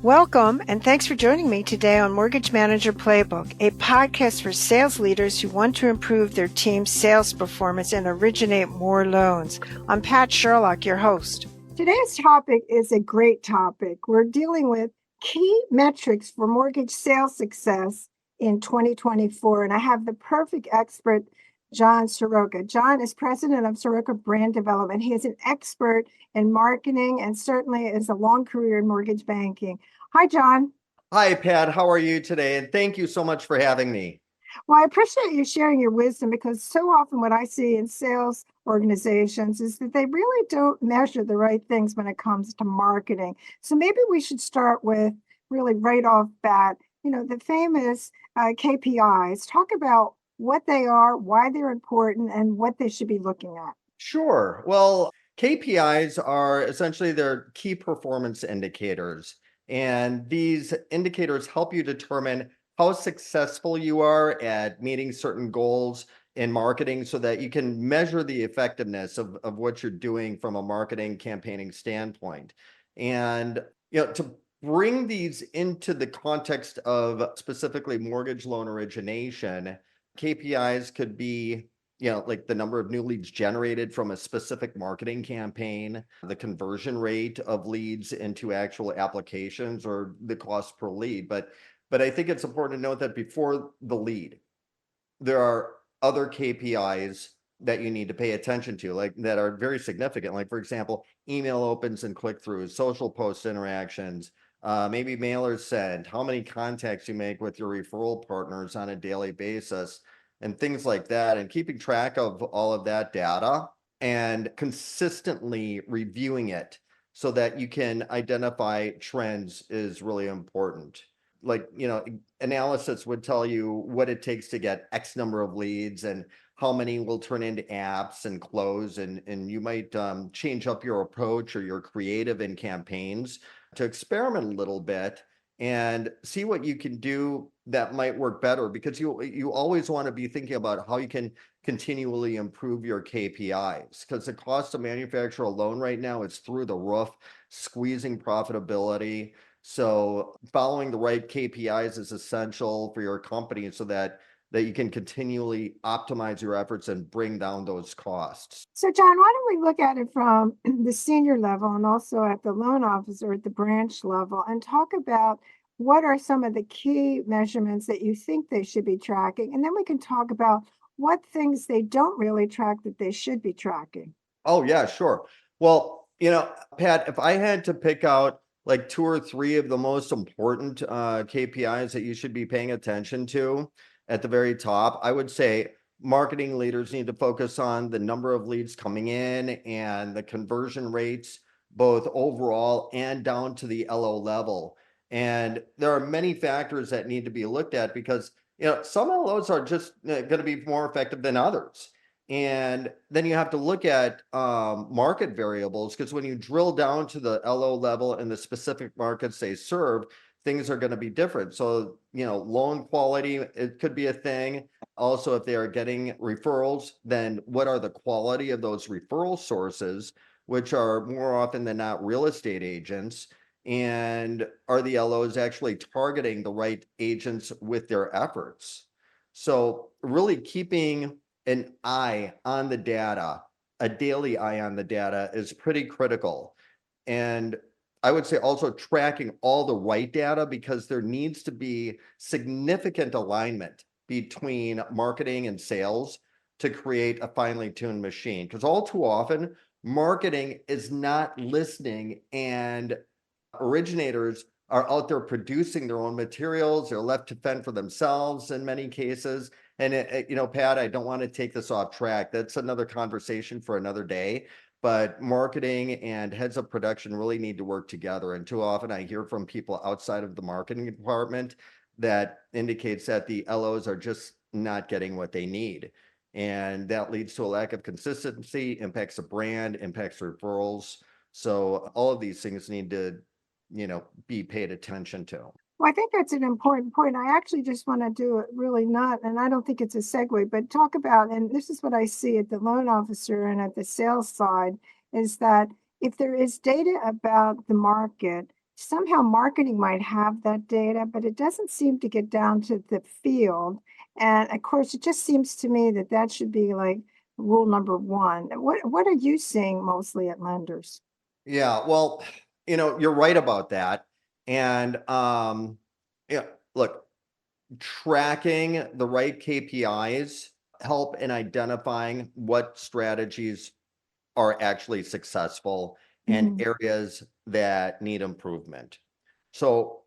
Welcome, and thanks for joining me today on Mortgage Manager Playbook, a podcast for sales leaders who want to improve their team's sales performance and originate more loans. I'm Pat Sherlock, your host. Today's topic is a great topic. We're dealing with key metrics for mortgage sales success in 2024, and I have the perfect expert, John Seroka. John is president of Seroka Brand Development. He is an expert in marketing and certainly is a long career in mortgage banking. Hi, John. Hi, Pat. How are you today? And thank you so much for having me. Well, I appreciate you sharing your wisdom because so often what I see in sales organizations is that they really don't measure the right things when it comes to marketing. So maybe we should start with really right off bat, the famous KPIs. Talk about what they are, why they're important, and what they should be looking at. Sure. Well, KPIs are essentially their key performance indicators. And these indicators help you determine how successful you are at meeting certain goals in marketing so that you can measure the effectiveness of what you're doing from a marketing campaigning standpoint. And to bring these into the context of specifically mortgage loan origination, KPIs could be like the number of new leads generated from a specific marketing campaign, the conversion rate of leads into actual applications, or the cost per lead. But I think it's important to note that before the lead, there are other KPIs that you need to pay attention to, like that are very significant. Like, for example, email opens and click-throughs, social post interactions, maybe mailers sent, how many contacts you make with your referral partners on a daily basis, and things like that. And keeping track of all of that data and consistently reviewing it so that you can identify trends is really important. Like, analysis would tell you what it takes to get X number of leads and how many will turn into apps and close. And you might change up your approach or your creative in campaigns to experiment a little bit and see what you can do that might work better, because you always want to be thinking about how you can continually improve your KPIs, because the cost to manufacture a loan right now is through the roof, squeezing profitability. So following the right KPIs is essential for your company so that you can continually optimize your efforts and bring down those costs. So, John, why don't we look at it from the senior level and also at the loan officer at the branch level and talk about what are some of the key measurements that you think they should be tracking? And then we can talk about what things they don't really track that they should be tracking. Oh, yeah, sure. Well, Pat, if I had to pick out like two or three of the most important KPIs that you should be paying attention to at the very top, I would say marketing leaders need to focus on the number of leads coming in and the conversion rates, both overall and down to the LO level. And there are many factors that need to be looked at because, some LOs are just going to be more effective than others. And then you have to look at market variables, because when you drill down to the LO level and the specific markets they serve, things are going to be different. So, loan quality, it could be a thing. Also, if they are getting referrals, then what are the quality of those referral sources, which are more often than not real estate agents? And are the LOs actually targeting the right agents with their efforts? So, really keeping an eye on the data, a daily eye on the data, is pretty critical. And I would say also tracking all the right data, because there needs to be significant alignment between marketing and sales to create a finely tuned machine. Because all too often, marketing is not listening, and originators are out there producing their own materials. They're left to fend for themselves in many cases. And Pat, I don't want to take this off track. That's another conversation for another day. But marketing and heads of production really need to work together. And too often I hear from people outside of the marketing department that indicates that the LOs are just not getting what they need. And that leads to a lack of consistency, impacts the brand, impacts referrals. So all of these things need to be paid attention to. Well, I think that's an important point. I actually just want to do it really not, and I don't think it's a segue, but talk about, and this is what I see at the loan officer and at the sales side, is that if there is data about the market, somehow marketing might have that data, but it doesn't seem to get down to the field. And of course, it just seems to me that that should be like rule number one. What are you seeing mostly at lenders? Yeah, well, you're right about that. And yeah, look, tracking the right KPIs help in identifying what strategies are actually successful and Mhm. areas that need improvement. So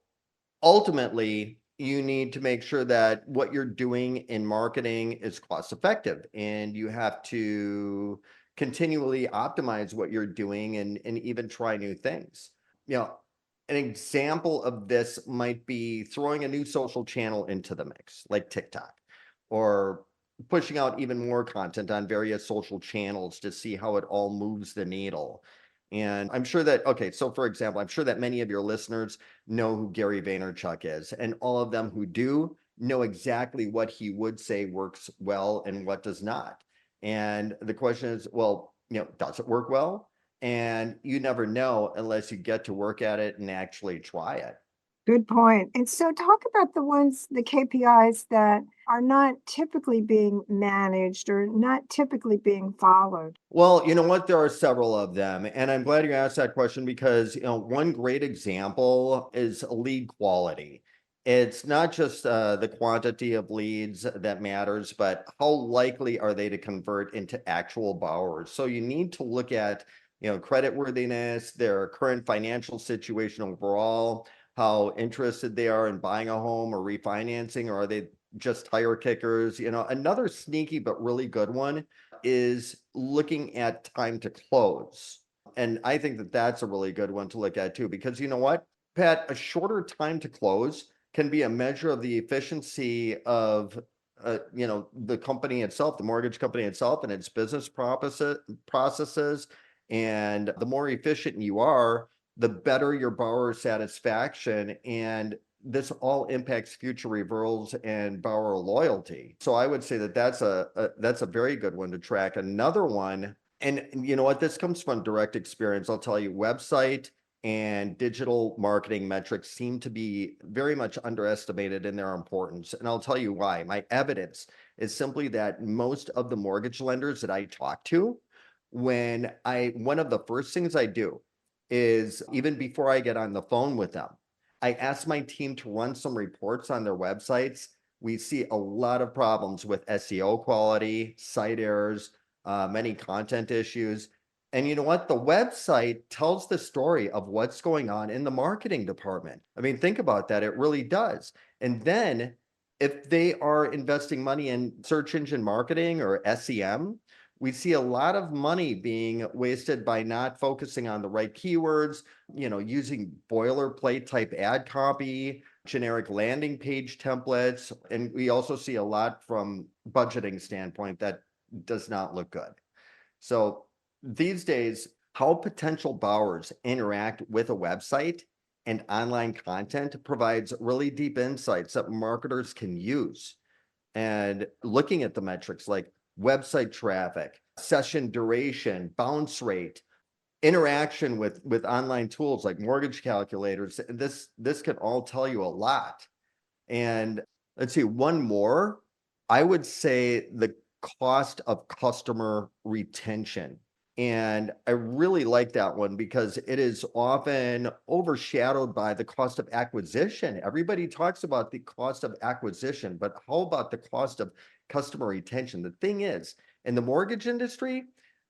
ultimately, you need to make sure that what you're doing in marketing is cost effective, and you have to continually optimize what you're doing and even try new things. You know, an example of this might be throwing a new social channel into the mix, like TikTok, or pushing out even more content on various social channels to see how it all moves the needle. And I'm sure that, okay, so for example, I'm sure that many of your listeners know who Gary Vaynerchuk is, and all of them who do know exactly what he would say works well and what does not. And the question is, well, does it work well? And you never know unless you get to work at it and actually try it. Good point. And so talk about the KPIs that are not typically being managed or not typically being followed. Well, you know what? There are several of them. And I'm glad you asked that question because, one great example is lead quality. It's not just the quantity of leads that matters, but how likely are they to convert into actual borrowers? So you need to look at, credit worthiness, their current financial situation overall, how interested they are in buying a home or refinancing, or are they just tire kickers? Another sneaky but really good one is looking at time to close. And I think that that's a really good one to look at too, because you know what, Pat, a shorter time to close can be a measure of the efficiency of, the company itself, the mortgage company itself, and its business processes. And the more efficient you are, the better your borrower satisfaction. And this all impacts future referrals and borrower loyalty. So I would say that that's a very good one to track. Another one, and you know what, this comes from direct experience. I'll tell you, website and digital marketing metrics seem to be very much underestimated in their importance. And I'll tell you why. My evidence is simply that most of the mortgage lenders that I talk to, one of the first things I do is, even before I get on the phone with them, I asked my team to run some reports on their websites. We see a lot of problems with SEO quality, site errors, many content issues. And you know what? The website tells the story of what's going on in the marketing department. I mean, think about that. It really does. And then if they are investing money in search engine marketing or SEM, we see a lot of money being wasted by not focusing on the right keywords, using boilerplate type ad copy, generic landing page templates. And we also see a lot from budgeting standpoint that does not look good. So these days, how potential borrowers interact with a website and online content provides really deep insights that marketers can use. And looking at the metrics like website traffic, session duration, bounce rate, interaction with online tools like mortgage calculators, this can all tell you a lot. And let's see, one more, I would say the cost of customer retention. And I really like that one because it is often overshadowed by the cost of acquisition. Everybody talks about the cost of acquisition, but how about the cost of customer retention? The thing is, in the mortgage industry,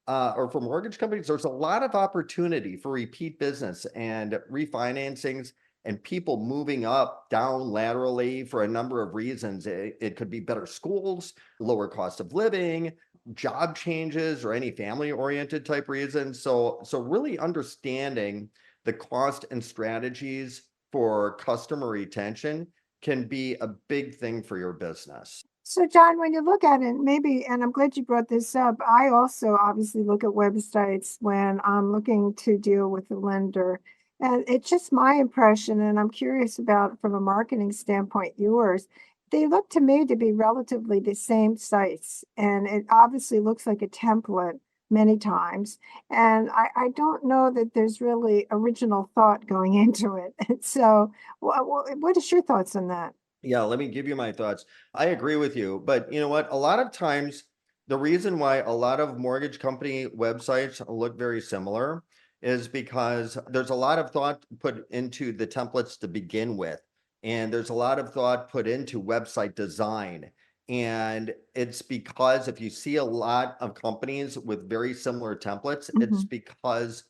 or for mortgage companies, there's a lot of opportunity for repeat business and refinancings and people moving up down laterally for a number of reasons. It could be better schools, lower cost of living, job changes, or any family oriented type reasons. So really understanding the cost and strategies for customer retention can be a big thing for your business. So, John, when you look at it, maybe, and I'm glad you brought this up, I also obviously look at websites when I'm looking to deal with a lender. And it's just my impression, and I'm curious about from a marketing standpoint, yours. They look to me to be relatively the same sites, and it obviously looks like a template many times. And I don't know that there's really original thought going into it. So, what is your thoughts on that? Yeah, let me give you my thoughts. I agree with you, but you know what? A lot of times, the reason why a lot of mortgage company websites look very similar is because there's a lot of thought put into the templates to begin with, and there's a lot of thought put into website design. And it's because if you see a lot of companies with very similar templates, it's Hmm. because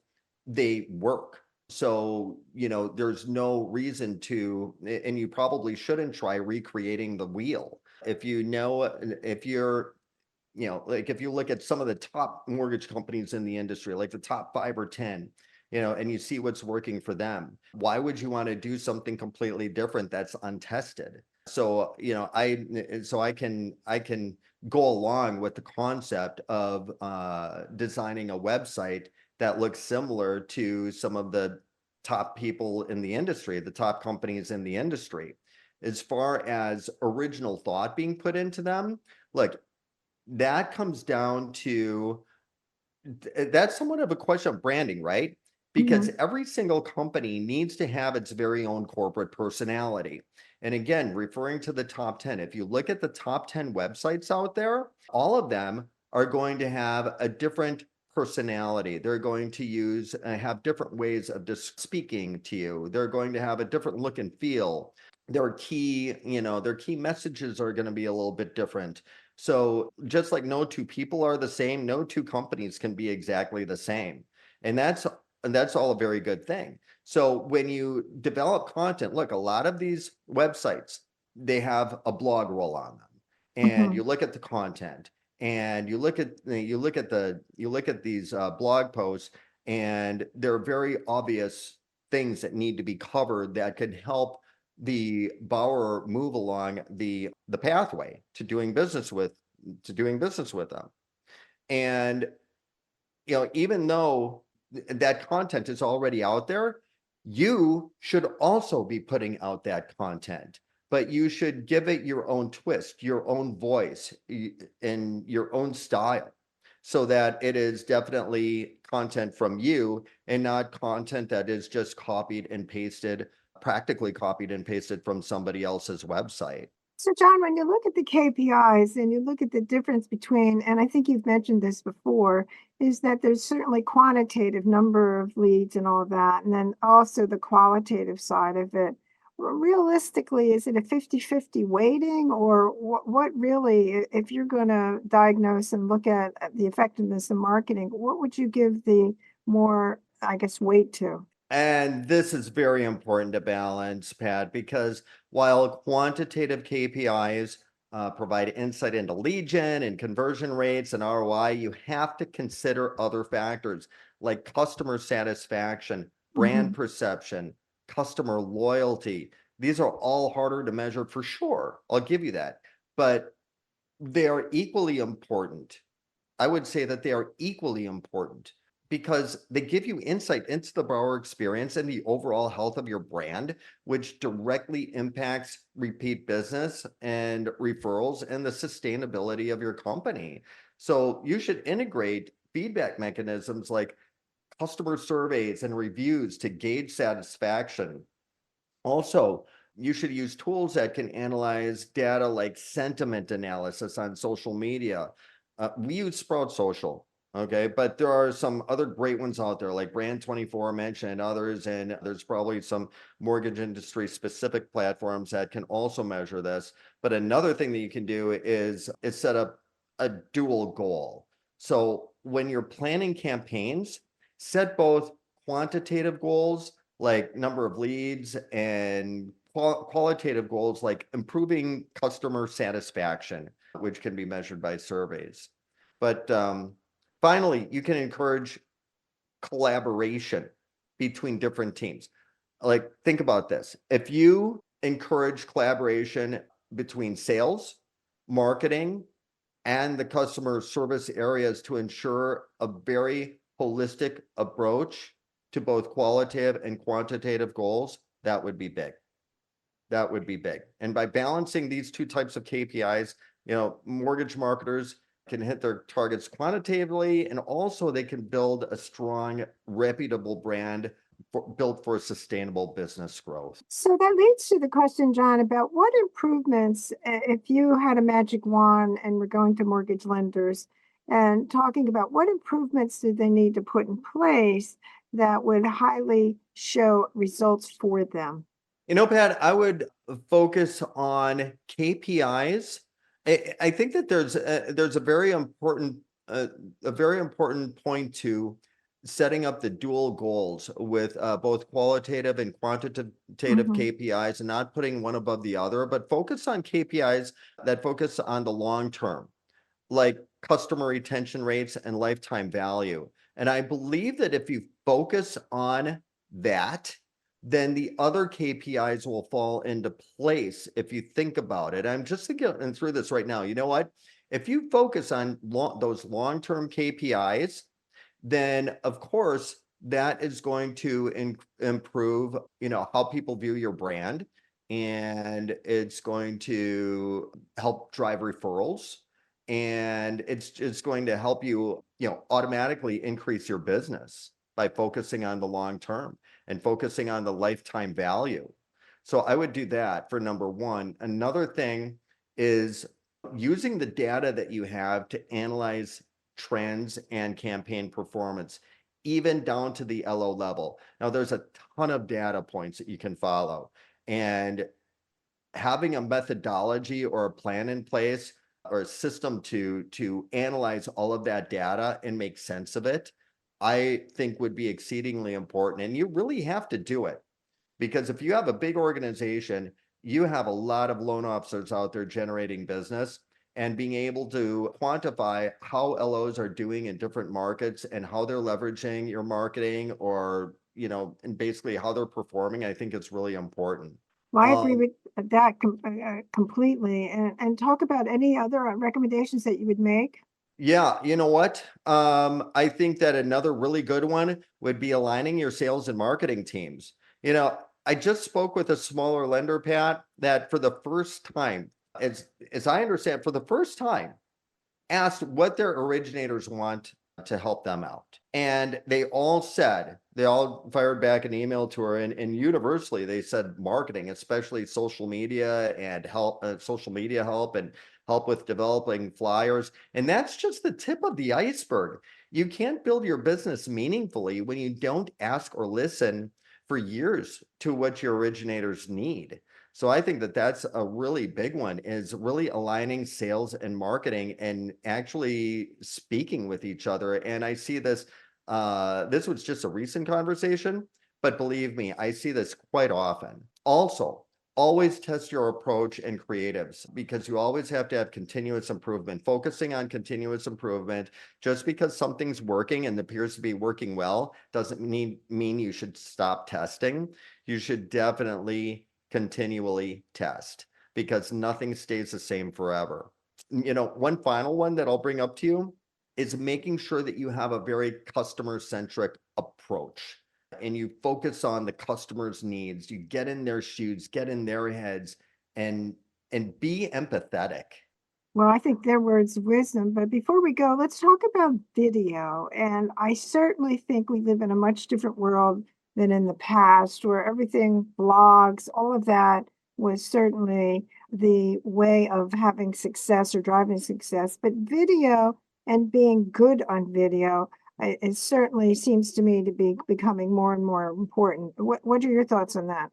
they work. So, there's no reason to, and you probably shouldn't try recreating the wheel. If you're, like if you look at some of the top mortgage companies in the industry, like the top 5 or 10, and you see what's working for them, why would you want to do something completely different that's untested? So, I can go along with the concept of designing a website that looks similar to some of the top people in the industry, the top companies in the industry. As far as original thought being put into them, look, that comes down to that's somewhat of a question of branding, right? Because Hmm. every single company needs to have its very own corporate personality. And again, referring to the top 10, if you look at the top 10 websites out there, all of them are going to have a different personality. They're going to have different ways of just speaking to you. They're going to have a different look and feel. Their key messages are going to be a little bit different. So just like no two people are the same, no two companies can be exactly the same. And that's all a very good thing. So when you develop content, look, a lot of these websites, they have a blog roll on them. And Hmm. you look at the content and you look at these blog posts, and there are very obvious things that need to be covered that could help the borrower move along the pathway to doing business with them. And even though that content is already out there, you should also be putting out that content, but you should give it your own twist, your own voice, and your own style, so that it is definitely content from you and not content that is just practically copied and pasted from somebody else's website. So, John, when you look at the KPIs and you look at the difference between, and I think you've mentioned this before, is that there's certainly quantitative number of leads and all that, and then also the qualitative side of it. Realistically, is it a 50-50 weighting, or what really, if you're going to diagnose and look at the effectiveness of marketing, what would you give the more, I guess, weight to? And this is very important to balance, Pat, because while quantitative KPIs provide insight into lead gen and conversion rates and ROI, you have to consider other factors like customer satisfaction, brand Hmm. perception, customer loyalty. These are all harder to measure for sure. I'll give you that. But they are equally important. I would say that they are equally important because they give you insight into the borrower experience and the overall health of your brand, which directly impacts repeat business and referrals and the sustainability of your company. So you should integrate feedback mechanisms like customer surveys and reviews to gauge satisfaction. Also, you should use tools that can analyze data like sentiment analysis on social media. We use Sprout Social, okay, but there are some other great ones out there like Brand24 mentioned, others, and there's probably some mortgage industry specific platforms that can also measure this. But another thing that you can do is set up a dual goal. So when you're planning campaigns, set both quantitative goals like number of leads and qualitative goals like improving customer satisfaction, which can be measured by surveys. But finally, you can encourage collaboration between different teams. Like, think about this. If you encourage collaboration between sales, marketing, and the customer service areas to ensure a very holistic approach to both qualitative and quantitative goals, that would be big. That would be big. And by balancing these two types of KPIs, mortgage marketers can hit their targets quantitatively, and also they can build a strong, reputable brand built for sustainable business growth. So that leads to the question, John, about what improvements, if you had a magic wand and were going to mortgage lenders and talking about what improvements do they need to put in place that would highly show results for them? Pat, I would focus on KPIs. I think that there's a very important point to setting up the dual goals with both qualitative and quantitative Hmm. KPIs, and not putting one above the other, but focus on KPIs that focus on the long term, like customer retention rates and lifetime value. And I believe that if you focus on that, then the other KPIs will fall into place if you think about it. I'm just thinking through this right now. You know what? If you focus on those long-term KPIs, then of course that is going to improve, how people view your brand, and it's going to help drive referrals, and it's going to help you, automatically increase your business by focusing on the long term and focusing on the lifetime value. So I would do that for number one. Another thing is using the data that you have to analyze trends and campaign performance, even down to the LO level. Now, there's a ton of data points that you can follow, and having a methodology or a plan in place or a system to analyze all of that data and make sense of it, I think would be exceedingly important. And you really have to do it, because if you have a big organization, you have a lot of loan officers out there generating business, and being able to quantify how LOs are doing in different markets and how they're leveraging your marketing, or, and basically how they're performing, I think it's really important. Well, I agree Um, with that completely. And talk about any other recommendations that you would make. Yeah, you know what? I think that another really good one would be aligning your sales and marketing teams. I just spoke with a smaller lender, Pat, that for the first time, as I understand, for the first time, asked what their originators want to help them out. And they all fired back an email to her, and universally they said marketing, especially social media, and social media help, and help with developing flyers. And that's just the tip of the iceberg. You can't build your business meaningfully when you don't ask or listen for years to what your originators need. So I think that that's a really big one, is really aligning sales and marketing and actually speaking with each other. And I see this, this was just a recent conversation, but believe me, I see this quite often. Also, always test your approach and creatives, because you always have to have continuous improvement. Focusing on continuous improvement, just because something's working and appears to be working well, doesn't mean you should stop testing. You should definitely continually test, because nothing stays the same forever. One final one that I'll bring up to you is making sure that you have a very customer centric approach, and you focus on the customer's needs. You get in their shoes, get in their heads, and be empathetic. Well, I think their words of wisdom. But before we go, let's talk about video. And I certainly think we live in a much different world than in the past, where everything, blogs, all of that was certainly the way of having success or driving success. But video and being good on video, it certainly seems to me to be becoming more and more important. What are your thoughts on that?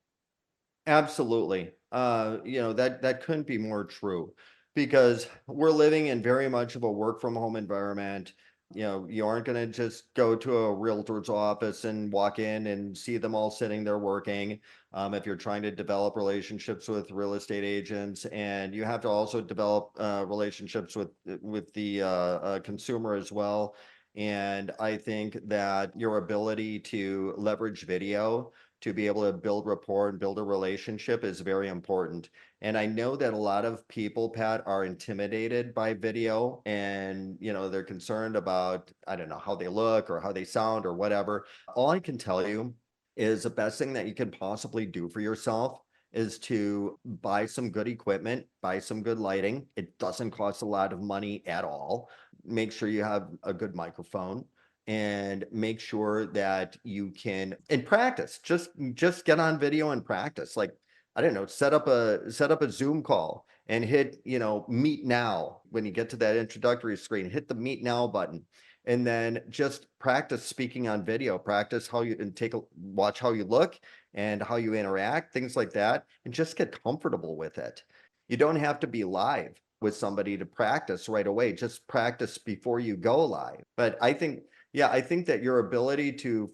Absolutely. That couldn't be more true, because we're living in very much of a work from home environment. You aren't going to just go to a realtor's office and walk in and see them all sitting there working. If you're trying to develop relationships with real estate agents, and you have to also develop relationships with the consumer as well. And I think that your ability to leverage video to be able to build rapport and build a relationship is very important. And I know that a lot of people, Pat, are intimidated by video, and, they're concerned about, I don't know, how they look or how they sound or whatever. All I can tell you is the best thing that you can possibly do for yourself is to buy some good equipment, buy some good lighting. It doesn't cost a lot of money at all. make sure you have a good microphone and make sure that you can and practice. Just get on video and practice. Like, I don't know, set up a Zoom call and hit, meet now. When you get to that introductory screen, hit the meet now button. And then just practice speaking on video, practice how you and watch how you look and how you interact, things like that, and just get comfortable with it. You don't have to be live with somebody to practice right away. Just practice before you go live. But I think that your ability to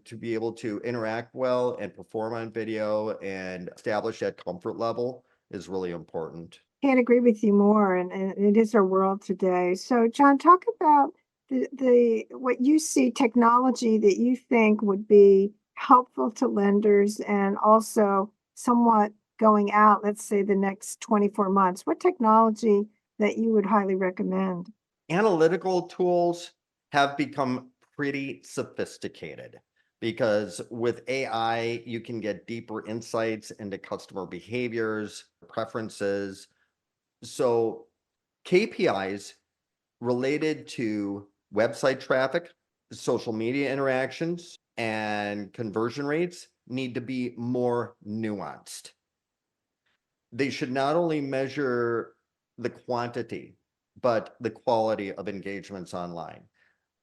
to be able to interact well and perform on video and establish that comfort level is really important. Can't agree with you more, and it is our world today. So, John, talk about the what you see technology that you think would be helpful to lenders and also somewhat going out, let's say the next 24 months. What technology that you would highly recommend? Analytical tools have become pretty sophisticated because with AI, you can get deeper insights into customer behaviors, preferences. So KPIs related to website traffic, social media interactions, and conversion rates need to be more nuanced. They should not only measure the quantity, but the quality of engagements online.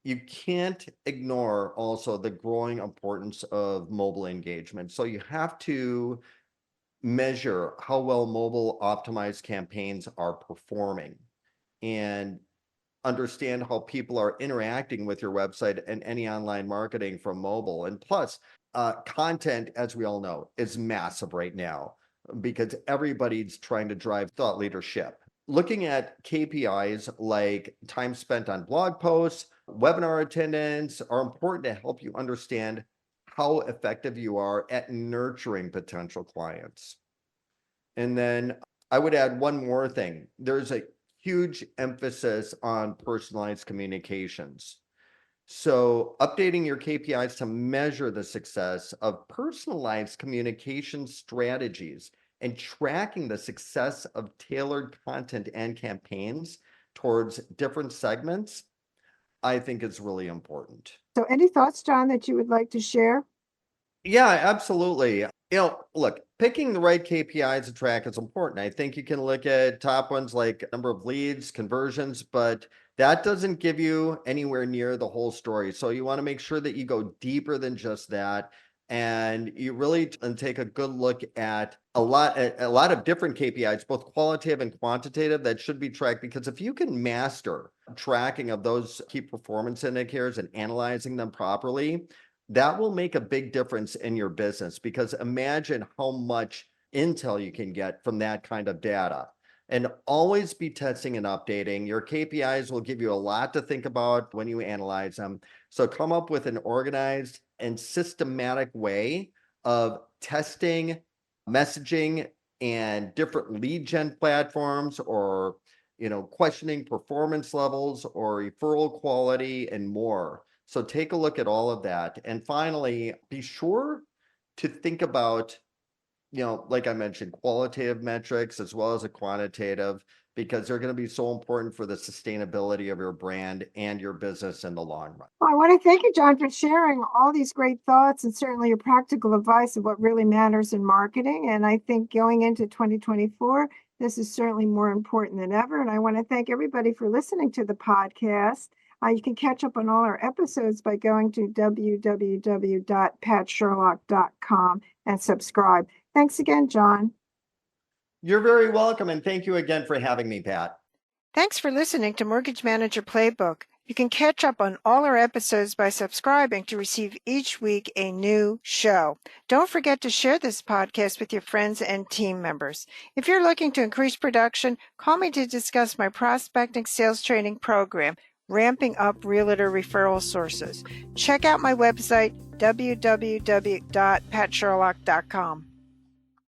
You can't ignore also the growing importance of mobile engagement. So you have to measure how well mobile optimized campaigns are performing and understand how people are interacting with your website and any online marketing from mobile. And plus, content, as we all know, is massive right now because everybody's trying to drive thought leadership. Looking at KPIs like time spent on blog posts, webinar attendance are important to help you understand how effective you are at nurturing potential clients. And then I would add one more thing. There's a huge emphasis on personalized communications. So updating your KPIs to measure the success of personalized communication strategies and tracking the success of tailored content and campaigns towards different segments, I think is really important. So, any thoughts, John, that you would like to share? Yeah, absolutely. Look, picking the right KPIs to track is important. I think you can look at top ones like number of leads, conversions, but that doesn't give you anywhere near the whole story. So you want to make sure that you go deeper than just that. And you really take a good look at a lot of different KPIs, both qualitative and quantitative, that should be tracked. Because if you can master tracking of those key performance indicators and analyzing them properly, that will make a big difference in your business, because imagine how much intel you can get from that kind of data. And always be testing and updating. Your KPIs will give you a lot to think about when you analyze them. So come up with an organized and systematic way of testing, messaging, and different lead gen platforms, or questioning performance levels or referral quality and more. So take a look at all of that. And finally, be sure to think about, like I mentioned, qualitative metrics as well as a quantitative, because they're going to be so important for the sustainability of your brand and your business in the long run. Well, I want to thank you, John, for sharing all these great thoughts and certainly your practical advice of what really matters in marketing. And I think going into 2024, this is certainly more important than ever. And I want to thank everybody for listening to the podcast. You can catch up on all our episodes by going to www.patsherlock.com and subscribe. Thanks again, John. You're very welcome. And thank you again for having me, Pat. Thanks for listening to Mortgage Manager Playbook. You can catch up on all our episodes by subscribing to receive each week a new show. Don't forget to share this podcast with your friends and team members. If you're looking to increase production, call me to discuss my prospecting sales training program, Ramping Up Realtor Referral Sources. Check out my website, www.patsherlock.com.